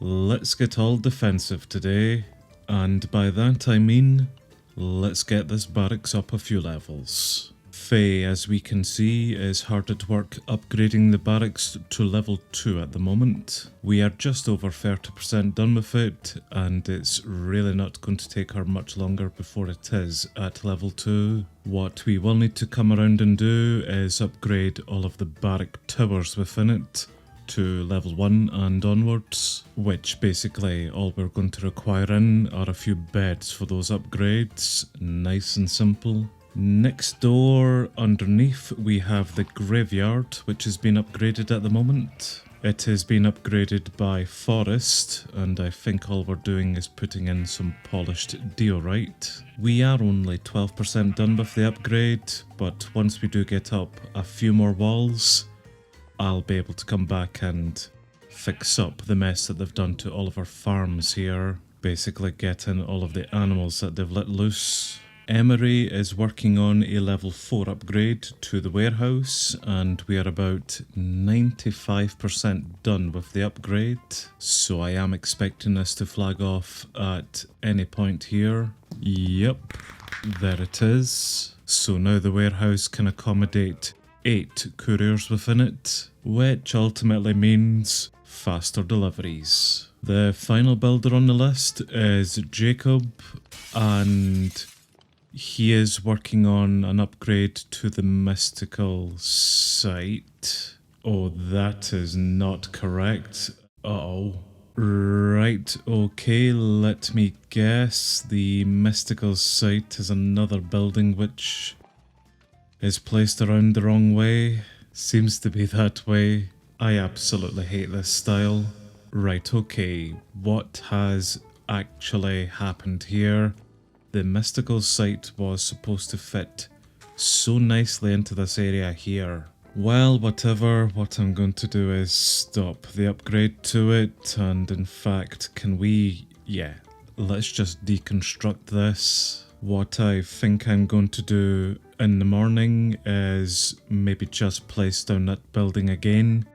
Let's get all defensive today, and by that I mean, let's get this barracks up a few levels. Faye, as we can see, is hard at work upgrading the barracks to level 2 at the moment. We are just over 30% done with it, and it's really not going to take her much longer before it is at level 2. What we will need to come around and do is upgrade all of the barrack towers within it to level 1 and onwards, which basically all we're going to require in are a few beds for those upgrades. Nice and simple. Next door, underneath, we have the graveyard, which has been upgraded at the moment. It has been upgraded by Forest, and I think all we're doing is putting in some polished diorite. We are only 12% done with the upgrade, but once we do get up a few more walls, I'll be able to come back and fix up the mess that they've done to all of our farms here. Basically getting all of the animals that they've let loose. Emery is working on a level 4 upgrade to the warehouse, and we are about 95% done with the upgrade. So I am expecting this to flag off at any point here. Yep, there it is. So now the warehouse can accommodate 8 couriers within it, which ultimately means faster deliveries. The final builder on the list is Jacob, and he is working on an upgrade to the mystical site. Oh, that is not correct. Uh-oh. Right, okay, let me guess. The mystical site is another building which is placed around the wrong way. Seems to be that way. I absolutely hate this style. Right, okay, what has actually happened here? The mystical site was supposed to fit so nicely into this area here. Well, whatever, what I'm going to do is stop the upgrade to it, and in fact, let's just deconstruct this. What I think I'm going to do in the morning is maybe just place down that building again,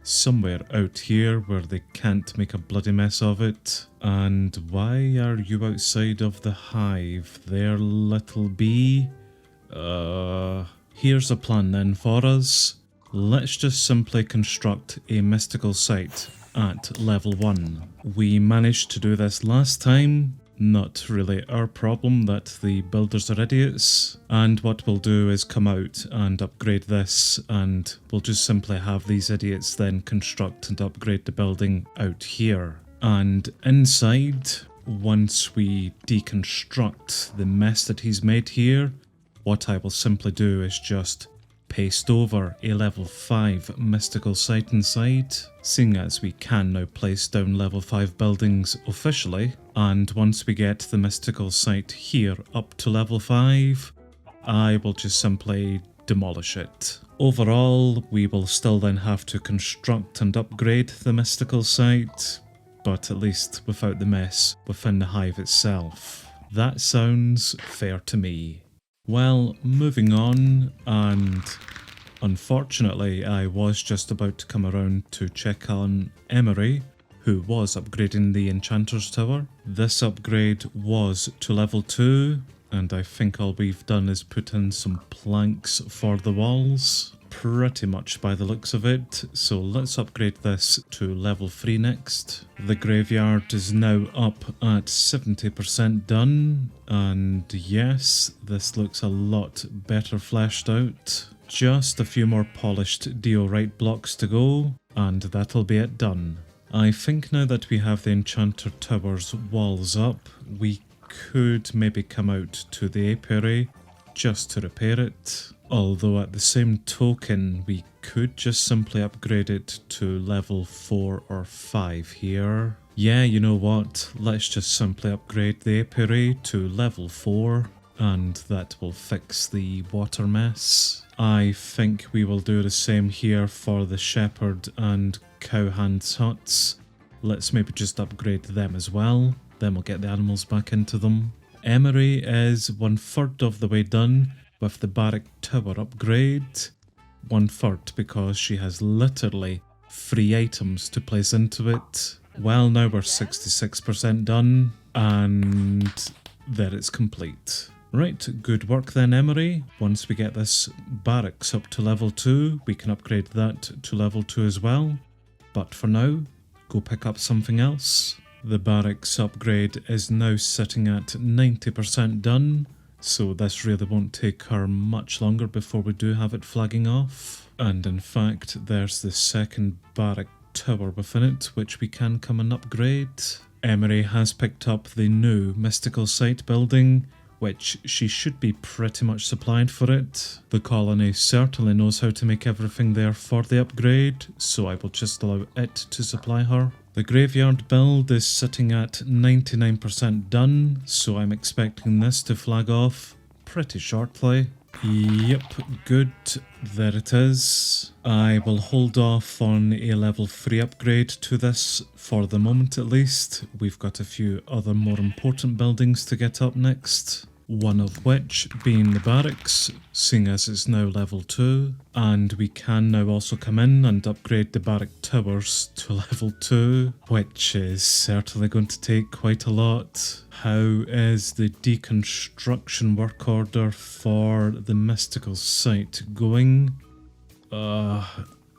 somewhere out here where they can't make a bloody mess of it. And why are you outside of the hive there, little bee? Here's a plan then for us. Let's just simply construct a mystical site at level 1. We managed to do this last time. Not really our problem that the builders are idiots, and what we'll do is come out and upgrade this, and we'll just simply have these idiots then construct and upgrade the building out here. And inside, once we deconstruct the mess that he's made here, what I will simply do is just paste over a level 5 mystical site inside, seeing as we can now place down level 5 buildings officially, and once we get the mystical site here up to level 5, I will just simply demolish it. Overall, we will still then have to construct and upgrade the mystical site, but at least without the mess within the hive itself. That sounds fair to me. Well, moving on, and unfortunately I was just about to come around to check on Emery, who was upgrading the Enchanter's Tower. This upgrade was to level 2, and I think all we've done is put in some planks for the walls, pretty much by the looks of it, so let's upgrade this to level 3 next. The graveyard is now up at 70% done, and yes, this looks a lot better fleshed out. Just a few more polished diorite blocks to go, and that'll be it done. I think now that we have the Enchanter Tower's walls up, we could maybe come out to the apiary just to repair it. Although at the same token, we could just simply upgrade it to level 4 or 5 here. Yeah, you know what? Let's just simply upgrade the apiary to level 4, and that will fix the water mess. I think we will do the same here for the shepherd and cowhand's huts. Let's maybe just upgrade them as well, then we'll get the animals back into them. Emery is 1/3 of the way done with the barrack tower upgrade. 1/3 because she has literally 3 items to place into it. Well, now we're 66% done, and there it's complete. Right, good work then, Emery. Once we get this barracks up to level 2, we can upgrade that to level 2 as well. But for now, go pick up something else. The barracks upgrade is now sitting at 90% done, so this really won't take her much longer before we do have it flagging off. And in fact, there's the second barrack tower within it, which we can come and upgrade. Emery has picked up the new mystical site building, which she should be pretty much supplied for it. The colony certainly knows how to make everything there for the upgrade, so I will just allow it to supply her. The graveyard build is sitting at 99% done, so I'm expecting this to flag off pretty shortly. Yep, good, there it is. I will hold off on a level 3 upgrade to this for the moment at least. We've got a few other more important buildings to get up next. One of which being the barracks, seeing as it's now level 2, and we can now also come in and upgrade the barrack towers to level 2, which is certainly going to take quite a lot. How is the deconstruction work order for the mystical site going?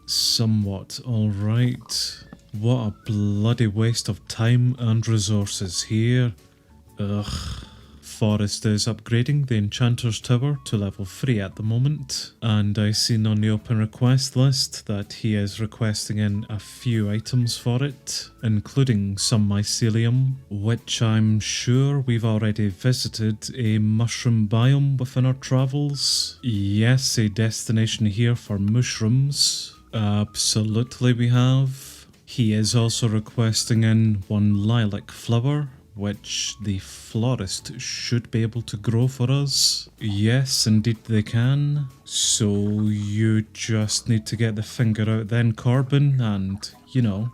Somewhat alright. What a bloody waste of time and resources here. Ugh. Forest is upgrading the Enchanter's Tower to level 3 at the moment, and I seen on the open request list that he is requesting in a few items for it, including some mycelium, which I'm sure we've already visited a mushroom biome within our travels. Yes, a destination here for mushrooms. Absolutely we have. He is also requesting in one lilac flower, which the florist should be able to grow for us. Yes, indeed they can. So you just need to get the finger out then, Corbin, and, you know,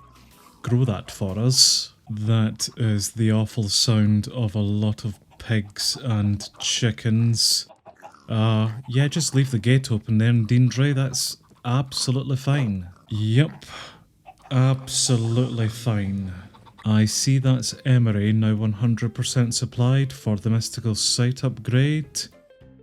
grow that for us. That is the awful sound of a lot of pigs and chickens. Yeah, just leave the gate open there, Deandre, that's absolutely fine. Yep, absolutely fine. I see that's Emery now 100% supplied for the mystical site upgrade,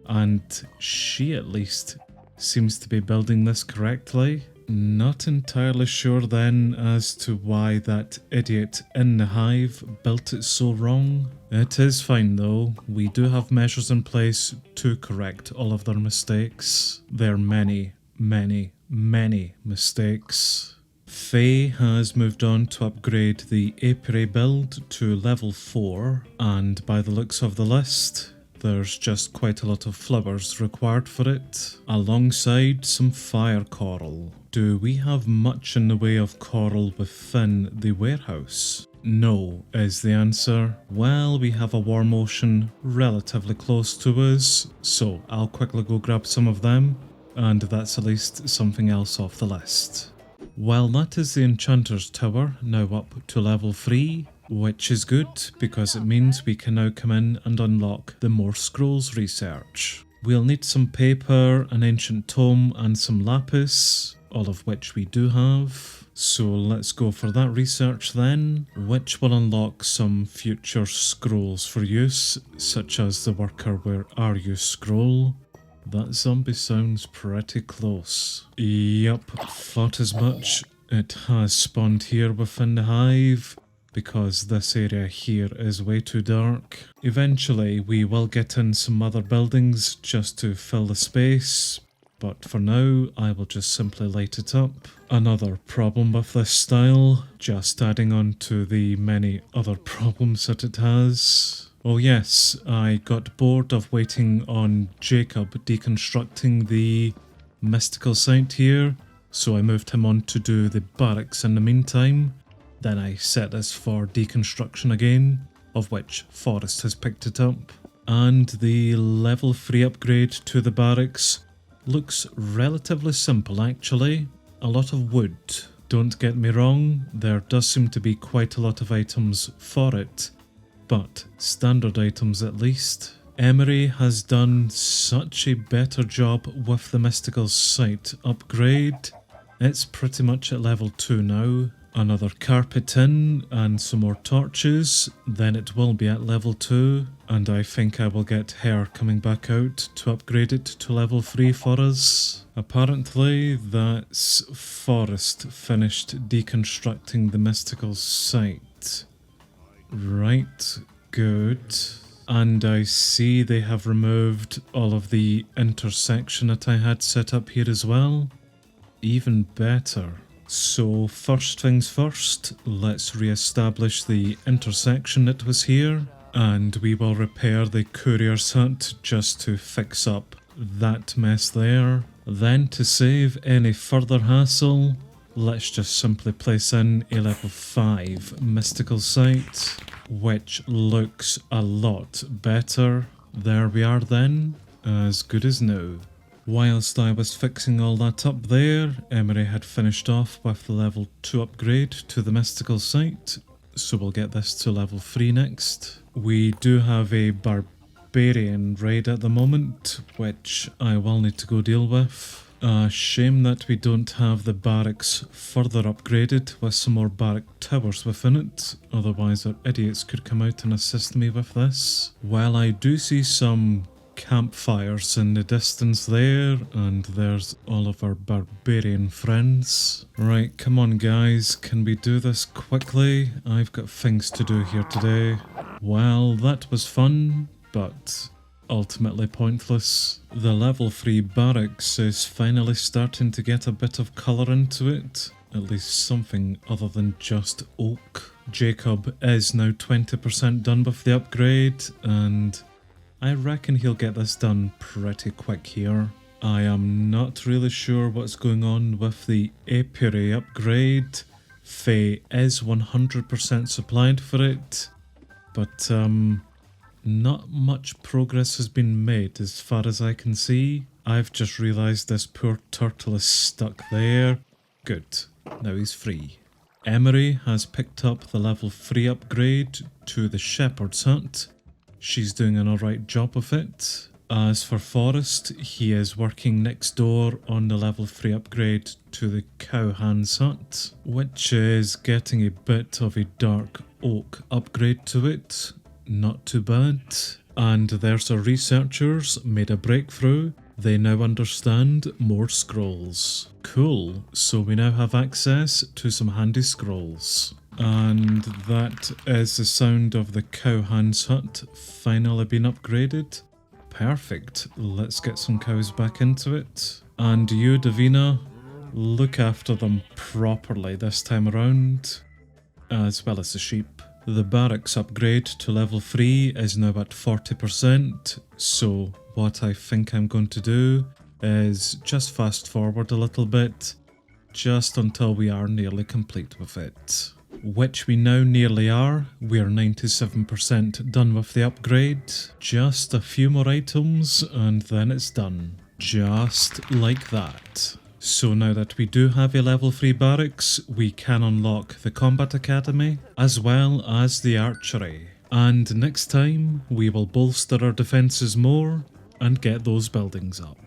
and she at least seems to be building this correctly. Not entirely sure then as to why that idiot in the Hive built it so wrong. It is fine though, we do have measures in place to correct all of their mistakes. There are many, many, many mistakes. Faye has moved on to upgrade the apiary build to level 4, and by the looks of the list, there's just quite a lot of flowers required for it, alongside some fire coral. Do we have much in the way of coral within the warehouse? No, is the answer. Well, we have a warm ocean relatively close to us, so I'll quickly go grab some of them, and that's at least something else off the list. Well, that is the Enchanter's Tower, now up to level 3, which is good because it means we can now come in and unlock the more scrolls research. We'll need some paper, an ancient tome and some lapis, all of which we do have. So let's go for that research then, which will unlock some future scrolls for use, such as the Worker Where Are You scroll. That zombie sounds pretty close. Yup, thought as much. It has spawned here within the Hive, because this area here is way too dark. Eventually we will get in some other buildings just to fill the space, but for now I will just simply light it up. Another problem with this style, just adding on to the many other problems that it has. Oh yes, I got bored of waiting on Jacob deconstructing the mystical site here, so I moved him on to do the barracks in the meantime. Then I set this for deconstruction again, of which Forest has picked it up. And the level 3 upgrade to the barracks looks relatively simple actually. A lot of wood. Don't get me wrong, there does seem to be quite a lot of items for it, but standard items at least. Emery has done such a better job with the mystical site upgrade. It's pretty much at level 2 now, another carpet in and some more torches, then it will be at level 2, and I think I will get her coming back out to upgrade it to level 3 for us. Apparently that's Forest finished deconstructing the mystical site. Right, good. And I see they have removed all of the intersection that I had set up here as well. Even better. So first things first, let's re-establish the intersection that was here, and we will repair the courier's hut just to fix up that mess there. Then to save any further hassle, let's just simply place in a level 5 mystical site, which looks a lot better. There we are then, as good as new. Whilst I was fixing all that up there, Emery had finished off with the level 2 upgrade to the mystical site, so we'll get this to level 3 next. We do have a barbarian raid at the moment, which I will need to go deal with. Shame that we don't have the barracks further upgraded with some more barrack towers within it, otherwise our idiots could come out and assist me with this. Well, I do see some campfires in the distance there, and there's all of our barbarian friends. Right, come on guys, can we do this quickly? I've got things to do here today. Well, that was fun, but ultimately pointless. The level 3 barracks is finally starting to get a bit of colour into it, at least something other than just oak. Jacob is now 20% done with the upgrade, and I reckon he'll get this done pretty quick here. I am not really sure what's going on with the apiary upgrade. Faye is 100% supplied for it, but not much progress has been made as far as I can see. I've just realised this poor turtle is stuck there. Good, now he's free. Emery has picked up the level 3 upgrade to the shepherd's hut. She's doing an alright job of it. As for Forest, he is working next door on the level 3 upgrade to the cowhand's hut, which is getting a bit of a dark oak upgrade to it. Not too bad. And there's our researchers made a breakthrough. They now understand more scrolls. Cool, so we now have access to some handy scrolls. And that is the sound of the cowhand's hut finally been upgraded. Perfect, let's get some cows back into it. And you, Davina, look after them properly this time around, as well as the sheep. The barracks upgrade to level 3 is now at 40%, so what I think I'm going to do is just fast forward a little bit, just until we are nearly complete with it. Which we now nearly are. We are 97% done with the upgrade. Just a few more items and then it's done. Just like that. So now that we do have a level 3 barracks, we can unlock the Combat Academy as well as the Archery. And next time we will bolster our defences more and get those buildings up.